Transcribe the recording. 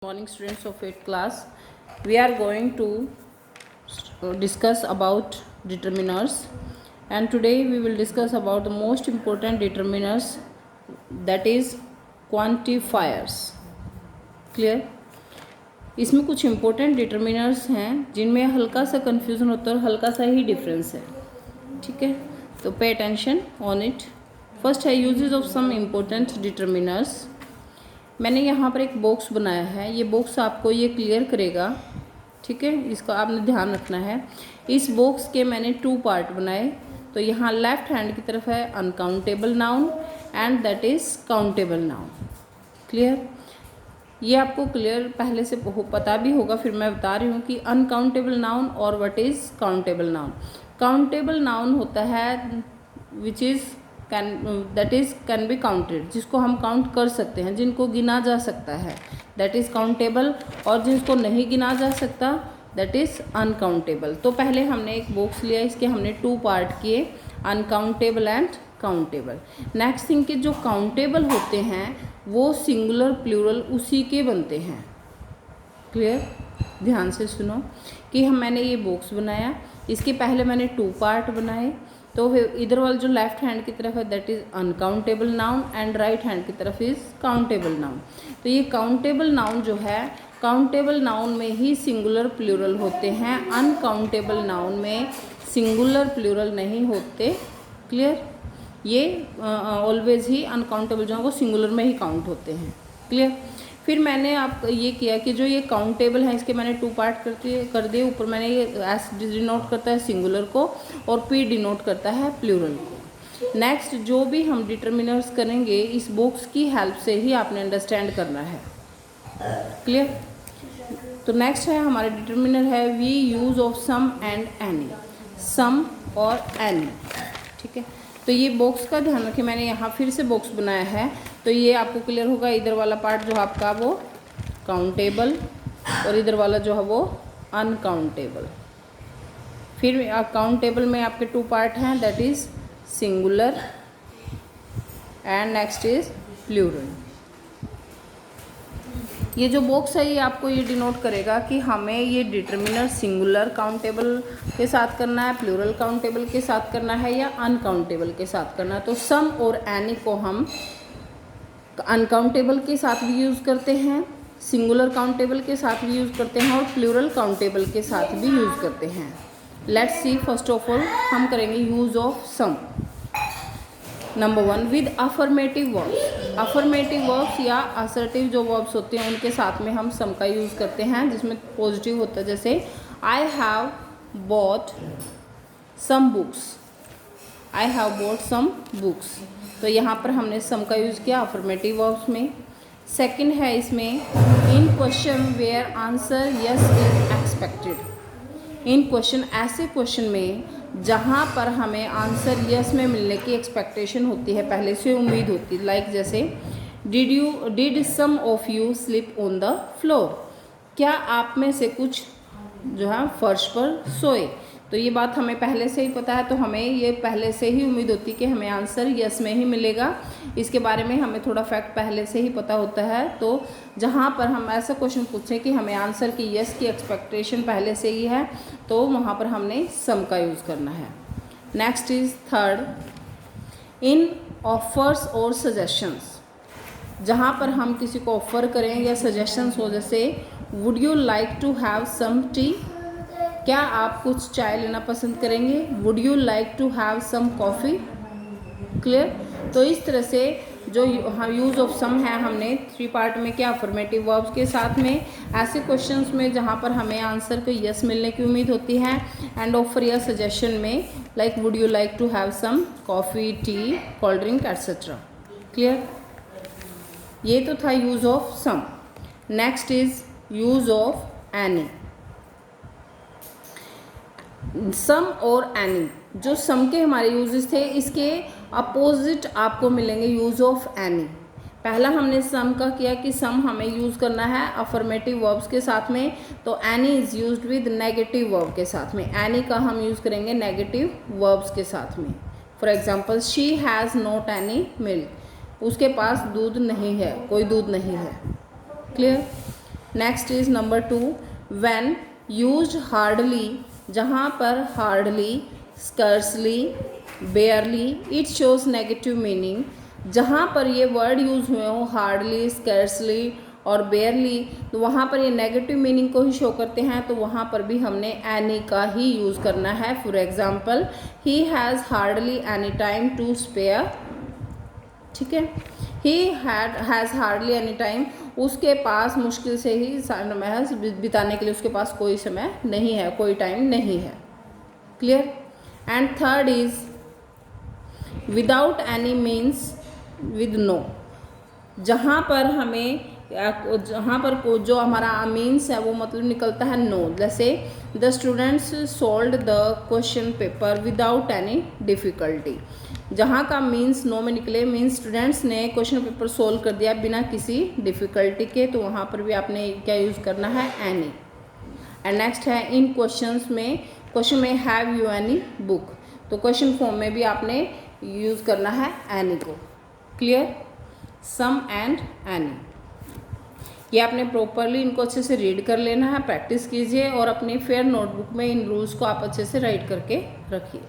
Morning students of 8th class, we are going to discuss about determiners, and today we will discuss about the most important determiners, that is quantifiers. Clear? इसमें कुछ important determiners हैं जिनमें हल्का सा confusion होता है और हल्का सा ही difference है. ठीक है, तो pay attention on it. First है uses of some important determiners. मैंने यहाँ पर एक बॉक्स बनाया है, ये बॉक्स आपको ये क्लियर करेगा. ठीक है, इसका आपने ध्यान रखना है. इस बॉक्स के मैंने 2 पार्ट बनाए. तो यहाँ लेफ्ट हैंड की तरफ है uncountable noun and that is countable noun. Clear? ये आपको क्लियर पहले से पता भी होगा, फिर मैं बता रही हूँ कि अनकाउंटेबल नाउन और what is countable noun. Countable noun होता है which is can be counted, जिसको हम काउंट कर सकते हैं, जिनको गिना जा सकता है, दैट इज़ काउंटेबल. और जिसको नहीं गिना जा सकता दैट इज़ अनकाउंटेबल. तो पहले हमने एक बॉक्स लिया, इसके हमने 2 पार्ट किए, uncountable and countable. Next thing के जो काउंटेबल होते हैं वो सिंगुलर प्लूरल उसी के बनते हैं. क्लियर? ध्यान से सुनो कि मैंने ये बॉक्स बनाया, इसके पहले मैंने 2 पार्ट बनाए. तो इधर वाला जो लेफ्ट हैंड की तरफ है that is uncountable noun and right hand की तरफ इज़ काउंटेबल नाउन. तो ये काउंटेबल नाउन जो है, काउंटेबल नाउन में ही सिंगुलर प्लूरल होते हैं, अनकाउंटेबल नाउन में सिंगुलर प्लूरल नहीं होते. क्लियर? ये ऑलवेज ही अनकाउंटेबल जो है वो सिंगुलर में ही काउंट होते हैं. क्लियर? फिर मैंने आप ये किया कि जो ये काउंटेबल है इसके मैंने 2 पार्ट कर दिए. ऊपर मैंने ये एस डिनोट करता है सिंगुलर को और पी डिनोट करता है प्लूरल को. नेक्स्ट जो भी हम डिटर्मिनर्स करेंगे इस बॉक्स की हेल्प से ही आपने अंडरस्टैंड करना है. क्लियर? तो नेक्स्ट है हमारे डिटर्मिनर है we use of some and any. Some और एनी. ठीक है, तो ये बॉक्स का ध्यान रखें, मैंने यहाँ फिर से बॉक्स बनाया है. तो ये आपको क्लियर होगा, इधर वाला पार्ट जो आपका वो काउंटेबल और इधर वाला जो है वो अनकाउंटेबल. फिर काउंटेबल में आपके 2 पार्ट हैं, that is singular and next is plural. ये जो बॉक्स है ये आपको ये डिनोट करेगा कि हमें ये डिटर्मिनर सिंगुलर काउंटेबल के साथ करना है, प्लूरल काउंटेबल के साथ करना है या अनकाउंटेबल के साथ करना है. तो सम और एनी को हम अनकाउंटेबल के साथ भी यूज़ करते हैं, सिंगुलर काउंटेबल के साथ भी यूज़ करते हैं और प्लूरल काउंटेबल के साथ भी यूज़ करते हैं. Let's see, first of all हम करेंगे use of some. Number 1 with affirmative verbs. Affirmative verbs या असर्टिव जो वर्ब्स होते हैं उनके साथ में हम सम का यूज़ करते हैं, जिसमें पॉजिटिव होता है. जैसे I have bought some books. I have bought some books. तो यहाँ पर हमने सम का यूज़ किया अफर्मेटिव वर्ब्स में. सेकंड है इसमें in question where answer yes is expected. In question ऐसे क्वेश्चन में जहाँ पर हमें आंसर यस में मिलने की एक्सपेक्टेशन होती है, पहले से उम्मीद होती है. लाइक जैसे did some of you slip on the floor. क्या आप में से कुछ जो है फर्श पर सोए. तो ये बात हमें पहले से ही पता है, तो हमें ये पहले से ही उम्मीद होती है कि हमें आंसर यस में ही मिलेगा. इसके बारे में हमें थोड़ा फैक्ट पहले से ही पता होता है. तो जहाँ पर हम ऐसा क्वेश्चन पूछें कि हमें आंसर की यस की एक्सपेक्टेशन पहले से ही है, तो वहाँ पर हमने सम का यूज़ करना है. Next is third in offers और सजेशंस. जहाँ पर हम किसी को ऑफ़र करें या सजेशंस हो, जैसे would you like to have some tea. क्या आप कुछ चाय लेना पसंद करेंगे. Would you like to have some coffee. Clear? तो इस तरह से जो हम यूज़ ऑफ सम है हमने 3 पार्ट में किया अफर्मेटिव वर्ब्स के साथ में, ऐसे क्वेश्चंस में जहाँ पर हमें आंसर को यस मिलने की उम्मीद होती है, एंड ऑफर या सजेशन में like would you like to have some coffee, tea, cold drink etcetera. Clear? ये तो था use of some. Next is use of any. Some और एनी जो सम के हमारे यूजेस थे, इसके अपोजिट आपको मिलेंगे यूज़ ऑफ एनी. पहला हमने सम का किया कि सम हमें यूज़ करना है अफर्मेटिव वर्ब्स के साथ में, तो any is used with negative verb के साथ में. एनी का हम यूज़ करेंगे नेगेटिव वर्ब्स के साथ में. For example she has not any milk. उसके पास दूध नहीं है, कोई दूध नहीं है. Clear? Next is number 2, when used hardly, जहाँ पर hardly, scarcely, barely, it shows negative meaning. जहाँ पर ये वर्ड यूज़ हुए हो हार्डली, स्कर्सली और बेयरली, तो वहाँ पर ये नेगेटिव मीनिंग को ही शो करते हैं, तो वहाँ पर भी हमने एनी का ही यूज़ करना है। For example, he has hardly any time to spare. ठीक है, he has hardly any time, उसके पास मुश्किल से ही समय बिताने के लिए उसके पास कोई समय नहीं है, कोई टाइम नहीं है। Clear. And third is without any means with no. जहाँ पर हमें जहाँ पर जो हमारा मीन्स है वो मतलब निकलता है नो। जैसे the students solved the question paper without any difficulty. जहाँ का मीन्स नो में निकले, मीन्स स्टूडेंट्स ने क्वेश्चन पेपर सोल्व कर दिया बिना किसी डिफ़िकल्टी के, तो वहाँ पर भी आपने क्या यूज़ करना है, एनी। एंड नेक्स्ट है इन क्वेश्चंस में, क्वेश्चन में हैव यू एनी बुक, तो क्वेश्चन फॉर्म में भी आपने यूज़ करना है एनी को। क्लियर। सम एंड एनी, ये आपने प्रॉपरली इनको अच्छे से रीड कर लेना है, प्रैक्टिस कीजिए और अपनी फेयर नोटबुक में इन रूल्स को आप अच्छे से राइट करके रखिए।